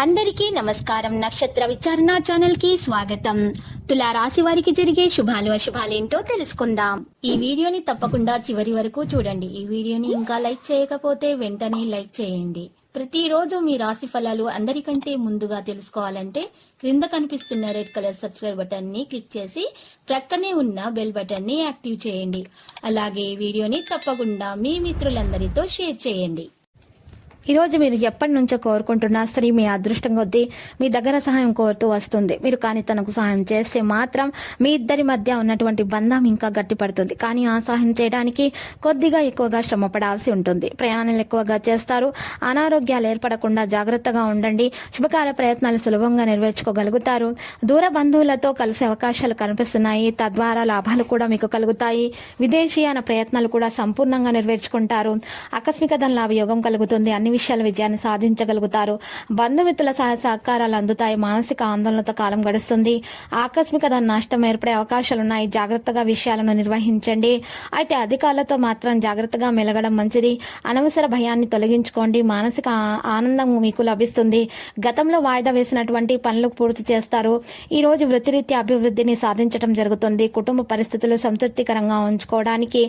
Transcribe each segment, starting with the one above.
అందరికీ నమస్కారం. నక్షత్ర విచారణ ఛానల్ కి స్వాగతం. తులా రాశి వారికి జరిగే శుభాలు అశుభాలేంటో తెలుసుకుందాం. ఈ వీడియోని తప్పకుండా చివరి వరకు చూడండి. ఈ వీడియోని ఇంకా లైక్ చేయకపోతే వెంటనే లైక్ చేయండి. ప్రతిరోజు మీ రాశి ఫలాలు అందరికంటే ముందుగా తెలుసుకోవాలంటే క్రింద కనిపిస్తున్న రెడ్ కలర్ సబ్స్క్రైబ్ బటన్ ని క్లిక్ చేసి ప్రక్కనే ఉన్న బెల్ బటన్ ని యాక్టివ్ చేయండి. అలాగే ఈ వీడియోని తప్పకుండా మీ మిత్రులందరితో షేర్ చేయండి. ఈ రోజు మీరు ఎప్పటి నుంచో కోరుకుంటున్న స్త్రీ మీ అదృష్టం కొద్దీ మీ దగ్గర సహాయం కోరుతూ వస్తుంది. మీరు కానీ తనకు సహాయం చేస్తే మాత్రం మీ ఇద్దరి మధ్య ఉన్నటువంటి బంధం ఇంకా గట్టిపడుతుంది. కానీ ఆ సహాయం చేయడానికి కొద్దిగా ఎక్కువగా శ్రమ పడాల్సి ఉంటుంది. ప్రయాణాలు ఎక్కువగా చేస్తారు. అనారోగ్యాలు ఏర్పడకుండా జాగ్రత్తగా ఉండండి. శుభకార్య ప్రయత్నాలు సులభంగా నెరవేర్చుకోగలుగుతారు. దూర బంధువులతో కలిసే అవకాశాలు కనిపిస్తున్నాయి. తద్వారా లాభాలు కూడా మీకు కలుగుతాయి. విదేశీయాన ప్రయత్నాలు కూడా సంపూర్ణంగా నెరవేర్చుకుంటారు. ఆకస్మిక ధన లాభ యోగం కలుగుతుంది. అన్ని విషయాల విజయాన్ని సాధించగలుగుతారు. బంధుమిత్రుల సహాయ సహకారాలు అందుతాయి. మానసిక ఆందోళనతో కాలం గడుస్తుంది. ఆకస్మిక ధన నష్టం ఏర్పడే అవకాశాలున్నాయి. జాగ్రత్తగా విషయాలను నిర్వహించండి. అయితే అధికారులతో మాత్రం జాగ్రత్తగా మెలగడం మంచిది. అనవసర భయాన్ని తొలగించుకోండి. మానసిక ఆనందం మీకు లభిస్తుంది. గతంలో వాయిదా వేసినటువంటి పనులు పూర్తి చేస్తారు. ఈ రోజు వృత్తిరీత్యా అభివృద్ధిని సాధించడం జరుగుతుంది. కుటుంబ పరిస్థితులు సంతృప్తికరంగా ఉంచుకోవడానికి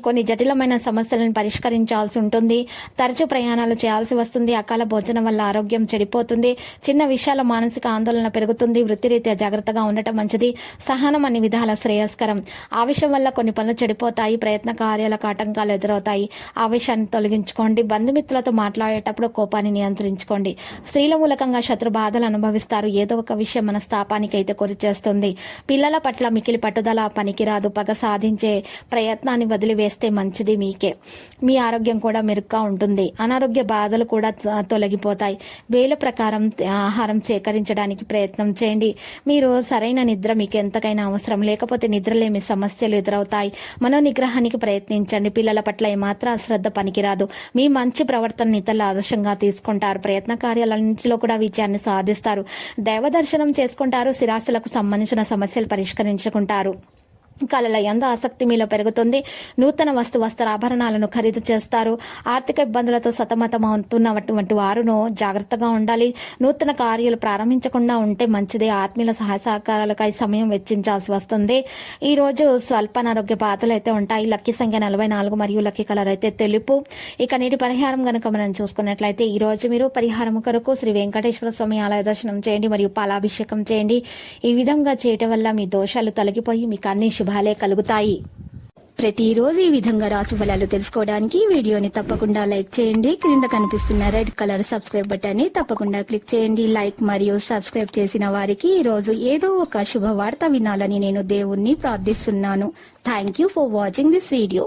కొన్ని జటిలమైన సమస్యలను పరిష్కరించాల్సి ఉంటుంది. తరచూ ప్రయాణాలు చేయాల్సి వస్తుంది. అకాల భోజనం వల్ల ఆరోగ్యం చెడిపోతుంది. చిన్న విషయాల మానసిక ఆందోళన పెరుగుతుంది. వృత్తిరీత్యా జాగ్రత్తగా ఉండటం మంచిది. సహనం అన్ని విధాల శ్రేయస్కరం. ఆవేశం వల్ల కొన్ని పనులు చెడిపోతాయి. ప్రయత్న కార్యాలకు ఆటంకాలు ఎదురవుతాయి. ఆవేశాన్ని తొలగించుకోండి. బంధుమిత్రులతో మాట్లాడేటప్పుడు కోపాన్ని నియంత్రించుకోండి. స్త్రీల మూలకంగా శత్రు బాధలు అనుభవిస్తారు. ఏదో ఒక విషయం మనస్తాపానికి అయితే కొరి చేస్తుంది. పిల్లల పట్ల మికిలి పట్టుదల పనికిరాదు. పగ సాధించే ప్రయత్నాన్ని వదిలివేస్తే మంచిది. మీకే మీ ఆరోగ్యం కూడా మెరుగ్గా ఉంటుంది. అనారోగ్య బాధలు కూడా తొలగిపోతాయి. వేల ప్రకారం ఆహారం సేకరించడానికి ప్రయత్నం చేయండి. మీరు సరైన నిద్ర మీకు ఎంతకైనా అవసరం. లేకపోతే నిద్రలేమి సమస్యలు ఎదురవుతాయి. మనోనిగ్రహానికి ప్రయత్నించండి. పిల్లల పట్ల ఏమాత్రం అశ్రద్ధ పనికిరాదు. మీ మంచి ప్రవర్తన ఇతరుల ఆదర్శంగా తీసుకుంటారు. ప్రయత్న కార్యాలన్నింటిలో కూడా విజయాన్ని సాధిస్తారు. దైవ దర్శనం చేసుకుంటారు. స్థిరాస్తులకు సంబంధించిన సమస్యలు పరిష్కరించుకుంటారు. కళల యందు ఆసక్తి మీలో పెరుగుతుంది. నూతన వస్త్రాభరణాలను ఖరీదు చేస్తారు. ఆర్థిక ఇబ్బందులతో సతమతమవుతున్నటువంటి వారును జాగ్రత్తగా ఉండాలి. నూతన కార్యాలు ప్రారంభించకుండా ఉంటే మంచిది. ఆత్మీయుల సహాయ సహకారాలకై సమయం వెచ్చించాల్సి వస్తుంది. ఈ రోజు స్వల్ప అనారోగ్య బాధలు అయితే ఉంటాయి. లక్కీ సంఖ్య 44 మరియు లక్కీ కలర్ అయితే తెలుపు. ఇక నీటి పరిహారం గనుక మనం చూసుకున్నట్లయితే ఈ రోజు మీరు పరిహారం కొరకు శ్రీ వెంకటేశ్వర స్వామి ఆలయ దర్శనం చేయండి మరియు పాలాభిషేకం చేయండి. ఈ విధంగా చేయటం వల్ల మీ దోషాలు తొలగిపోయి మీకు అన్ని శుభాలే కలుగుతాయి. ప్రతిరోజు ఈ విధంగా రాశి ఫలాలు తెలుసుకోవడానికి వీడియోని తప్పకుండా లైక్ చేయండి. క్రింద కనిపిస్తున్న రెడ్ కలర్ సబ్స్క్రైబ్ బటన్ ని తప్పకుండా క్లిక్ చేయండి. లైక్ మరియు సబ్స్క్రైబ్ చేసిన వారికి ఈ రోజు ఏదో ఒక శుభవార్త వినాలని నేను దేవుణ్ణి ప్రార్థిస్తున్నాను. Thank you for watching this video.